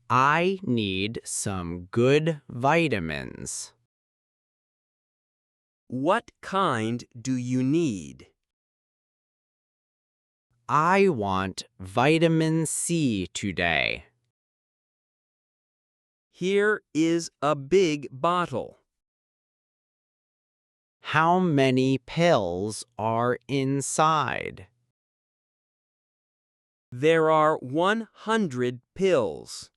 I need some good vitamins. What kind do you need? I want vitamin C today. Here is a big bottle. How many pills are inside? There are 100 pills.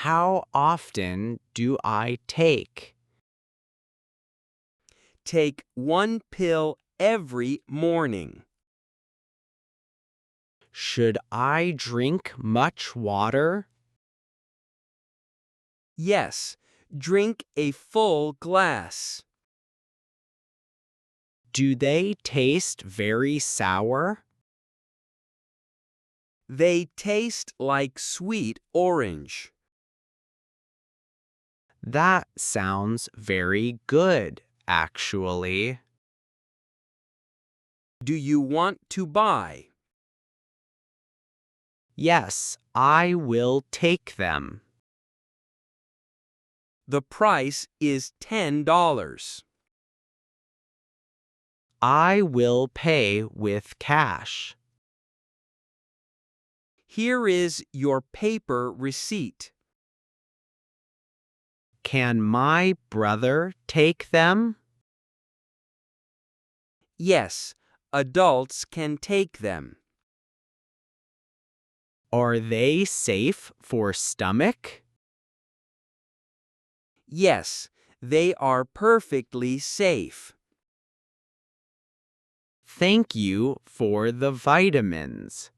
How often do I take? Take one pill every morning. Should I drink much water? Yes, drink a full glass. Do they taste very sour? They taste like sweet orange. That sounds very good, actually. Do you want to buy? Yes, I will take them. The price is $10. I will pay with cash. Here is your paper receipt. Can my brother take them? Yes, adults can take them. Are they safe for stomach? Yes, they are perfectly safe. Thank you for the vitamins.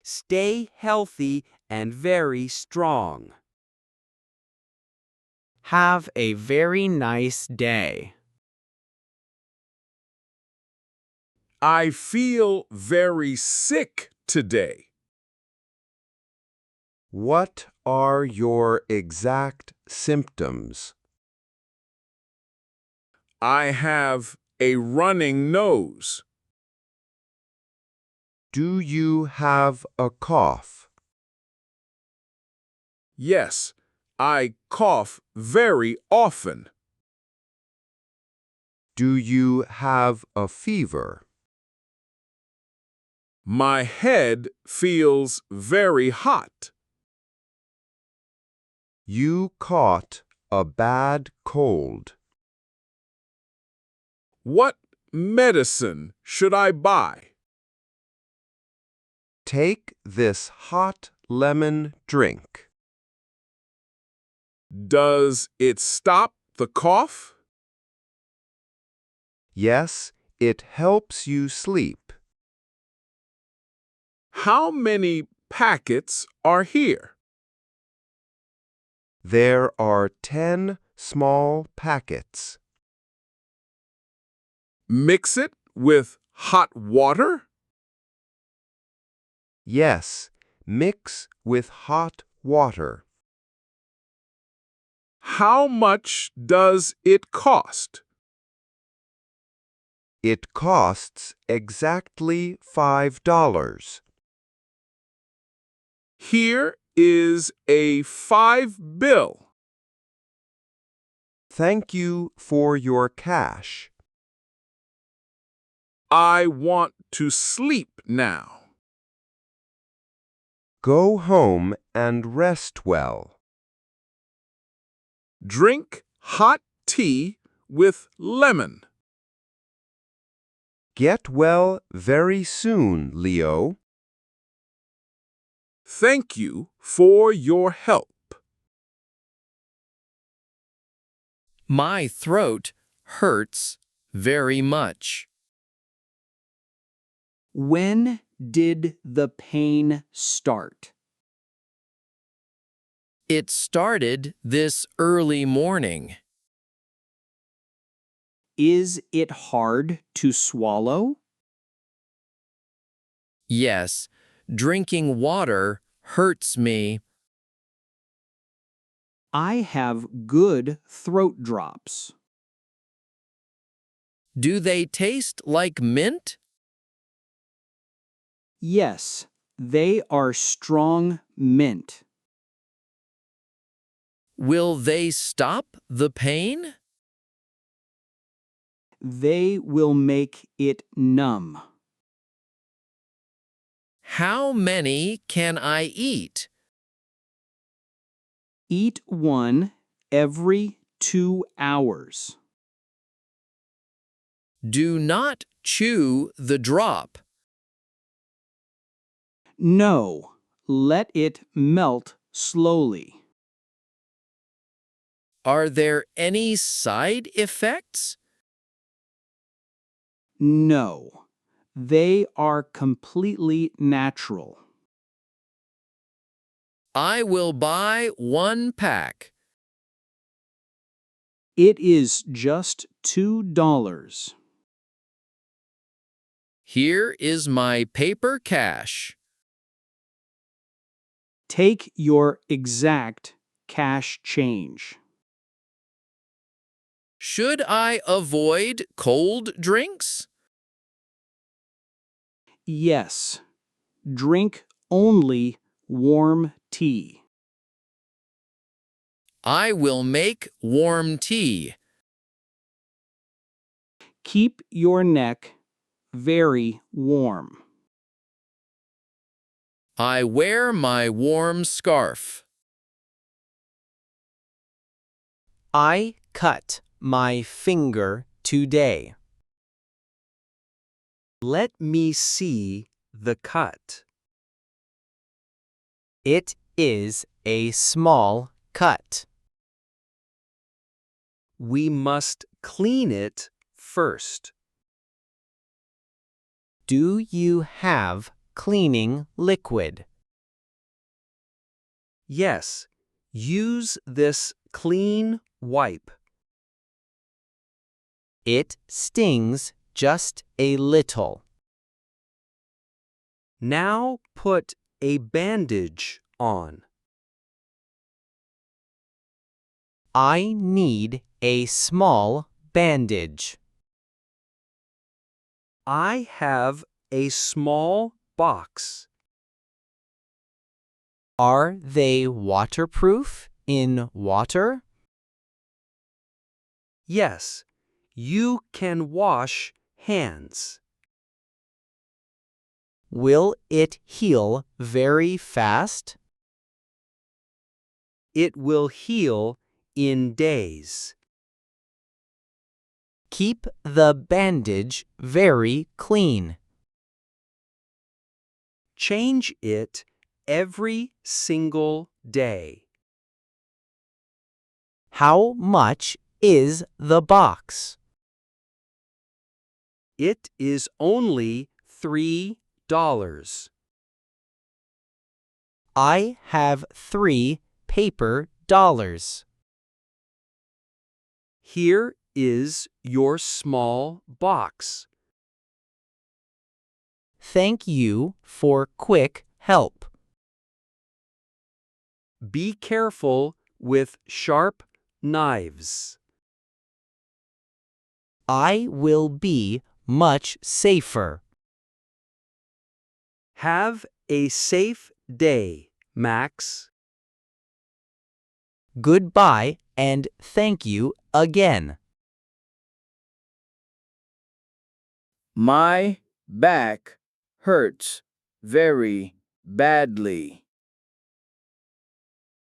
Stay healthy and very strong. Have a very nice day. I feel very sick today. What are your exact symptoms? I have a running nose. Do you have a cough? Yes, I cough very often. Do you have a fever? My head feels very hot. You caught a bad cold. What medicine should I buy? Take this hot lemon drink. Does it stop the cough? Yes, it helps you sleep. How many packets are here? There are 10 small packets. Mix it with hot water? Yes, mix with hot water. How much does it cost? It costs exactly $5. Here is a $5 bill. Thank you for your cash. I want to sleep now. Go home and rest well. Drink hot tea with lemon. Get well very soon, Leo. Thank you for your help. My throat hurts very much. When did the pain start? It started this early morning. Is it hard to swallow? Yes, drinking water hurts me. I have good throat drops. Do they taste like mint? Yes, They are strong mint. Will they stop the pain? They will make it numb. How many can I eat? Eat one every 2 hours. Do not chew the drop. No, let it melt slowly. Are there any side effects? No, they are completely natural. I will buy 1 pack. It is just $2. Here is my paper cash. Take your exact cash change. Should I avoid cold drinks? Yes, drink only warm tea. I will make warm tea. Keep your neck very warm. I wear my warm scarf. I cut my finger today. Let me see the cut. It is a small cut. We must clean it first. Do you have cleaning liquid? Yes, use this clean wipe. It stings just a little. Now put a bandage on. I need a small bandage. I have a small box. Are they waterproof in water? Yes, you can wash hands. Will it heal very fast? It will heal in days. Keep the bandage very clean. Change it every single day. How much is the box? It is only $3. I have 3 paper dollars. Here is your small box. Thank you for quick help. Be careful with sharp knives. I will be much safer. Have a safe day, Max. Goodbye and thank you again. My back hurts very badly.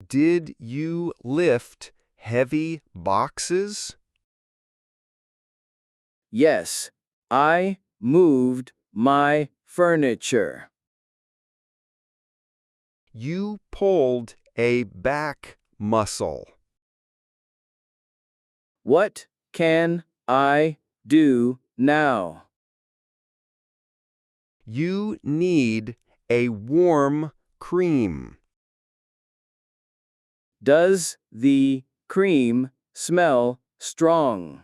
Did you lift heavy boxes? Yes, I moved my furniture. You pulled a back muscle. What can I do now? You need a warm cream. Does the cream smell strong?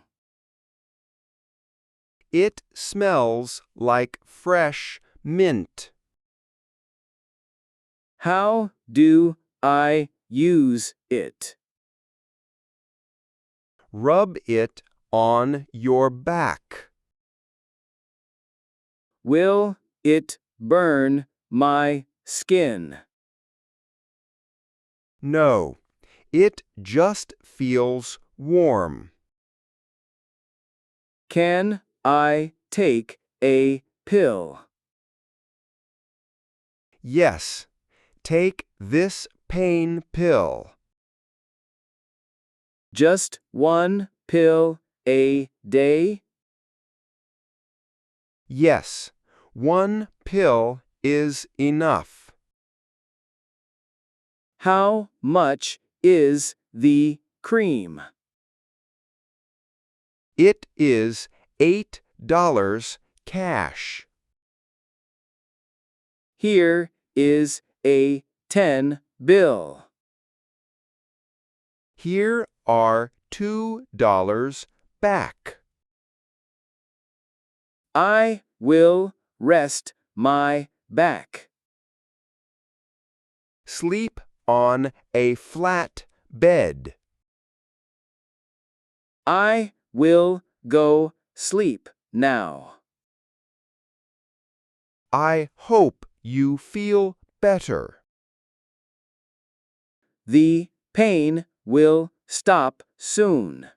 It smells like fresh mint. How do I use it? Rub it on your back. Will it burn my skin? No, it just feels warm. Can I take a pill? Yes, take this pain pill. Just one pill a day? Yes, one pill is enough. How much is the cream? It is $8 cash. Here is a 10 bill. Here are $2 back. I will rest my back. Sleep on a flat bed. I will go sleep now. I hope you feel better. The pain will stop soon.